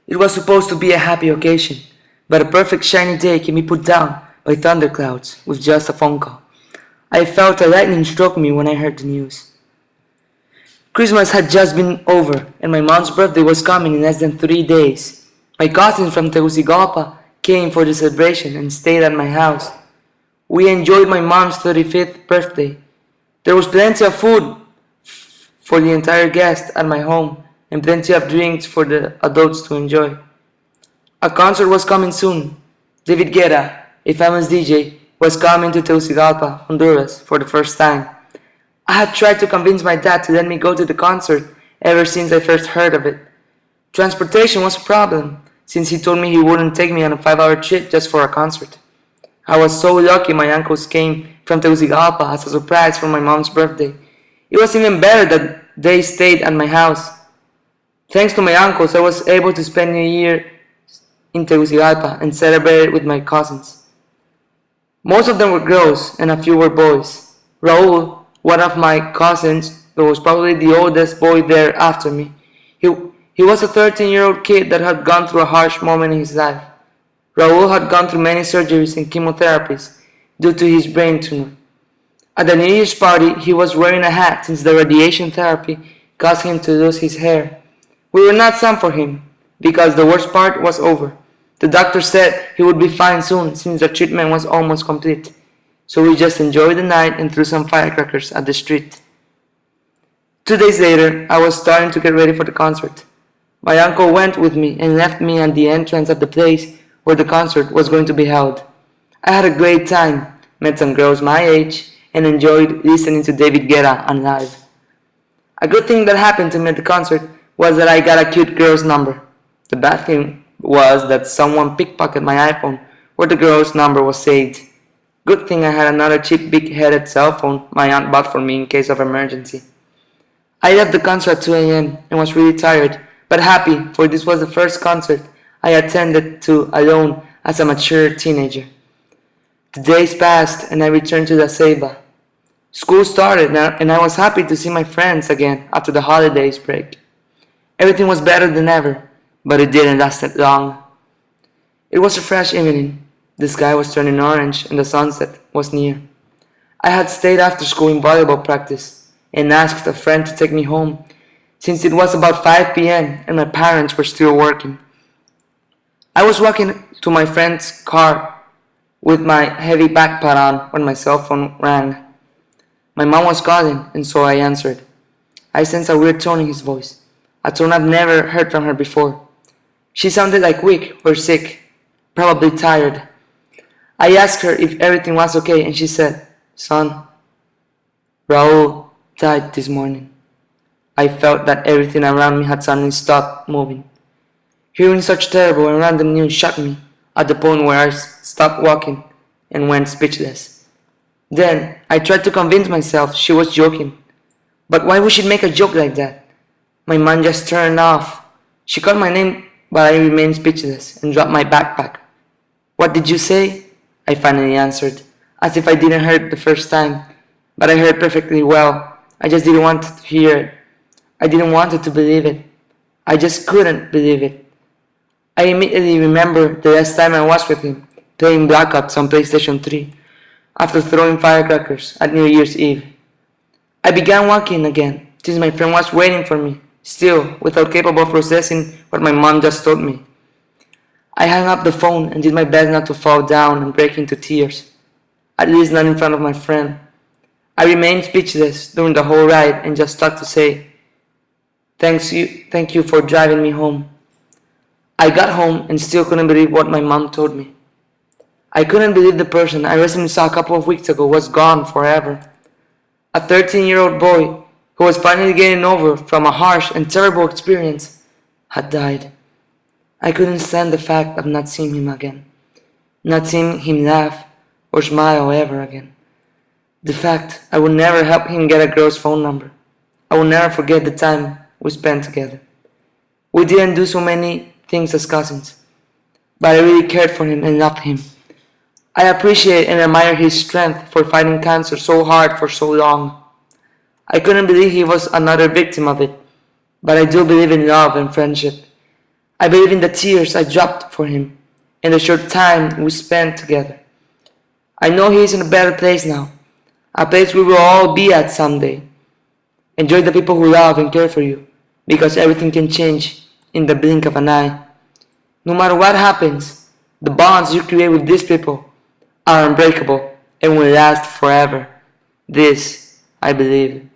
It was supposed to be a happy occasion, but a perfect shiny day can be put down by thunderclouds with just a phone call. I felt a lightning struck me when I heard the news. Christmas had just been over, and my mom's birthday was coming in less than 3 days. My cousins from Tegucigalpa came for the celebration and stayed at my house. We enjoyed my mom's 35th birthday. There was plenty of food for the entire guest at my home and plenty of drinks for the adults to enjoy. A concert was coming soon. David Guetta, a famous DJ, was coming to Tegucigalpa, Honduras for the first time. I had tried to convince my dad to let me go to the concert ever since I first heard of it. Transportation was a problem, since he told me he wouldn't take me on a 5-hour trip just for a concert. I was so lucky my uncles came from Tegucigalpa as a surprise for my mom's birthday. It was even better that they stayed at my house. Thanks to my uncles, I was able to spend New Year in Tegucigalpa and celebrate it with my cousins. Most of them were girls and a few were boys. Raul, one of my cousins, who was probably the oldest boy there after me, he was a 13-year-old kid that had gone through a harsh moment in his life. Raul had gone through many surgeries and chemotherapies due to his brain tumor. At the New Year's party, he was wearing a hat since the radiation therapy caused him to lose his hair. We were not some for him, because the worst part was over. The doctor said he would be fine soon since the treatment was almost complete. So we just enjoyed the night and threw some firecrackers at the street. 2 days later, I was starting to get ready for the concert. My uncle went with me and left me at the entrance of the place where the concert was going to be held. I had a great time, met some girls my age, and enjoyed listening to David Guetta on live. A good thing that happened to me at the concert was that I got a cute girl's number. The bad thing was that someone pickpocketed my iPhone where the girl's number was saved. Good thing I had another cheap big-headed cell phone my aunt bought for me in case of emergency. I left the concert at 2 a.m. and was really tired, but happy, for this was the first concert I attended to alone as a mature teenager. The days passed and I returned to La Ceiba. School started and I was happy to see my friends again after the holidays break. Everything was better than ever, but it didn't last that long. It was a fresh evening. The sky was turning orange and the sunset was near. I had stayed after school in volleyball practice and asked a friend to take me home since it was about 5 p.m. and my parents were still working. I was walking to my friend's car with my heavy backpack on when my cell phone rang. My mom was calling and so I answered. I sensed a weird tone in his voice, a tone I've never heard from her before. She sounded like weak or sick, probably tired. I asked her if everything was okay and she said, "Son, Raul died this morning." I felt that everything around me had suddenly stopped moving. Hearing such terrible and random news shocked me at the point where I stopped walking and went speechless. Then I tried to convince myself she was joking. But why would she make a joke like that? My mind just turned off. She called my name, but I remained speechless and dropped my backpack. "What did you say?" I finally answered, as if I didn't hear it the first time. But I heard perfectly well. I just didn't want to hear it. I didn't want to believe it. I just couldn't believe it. I immediately remembered the last time I was with him, playing Black Ops on PlayStation 3, after throwing firecrackers at New Year's Eve. I began walking again, since my friend was waiting for me, still without capable of processing what my mom just told me. I hung up the phone and did my best not to fall down and break into tears, at least not in front of my friend. I remained speechless during the whole ride and just stuck to say, Thank you for driving me home." I got home and still couldn't believe what my mom told me. I couldn't believe the person I recently saw a couple of weeks ago was gone forever. A 13-year-old boy who was finally getting over from a harsh and terrible experience had died. I couldn't stand the fact of not seeing him again, not seeing him laugh or smile ever again. The fact I would never help him get a girl's phone number. I will never forget the time we spent together. We didn't do so many things as cousins, but I really cared for him and loved him. I appreciate and admire his strength for fighting cancer so hard for so long. I couldn't believe he was another victim of it, but I do believe in love and friendship. I believe in the tears I dropped for him and the short time we spent together. I know he is in a better place now, a place we will all be at someday. Enjoy the people who love and care for you, because everything can change in the blink of an eye. No matter what happens, the bonds you create with these people are unbreakable and will last forever. This, I believe.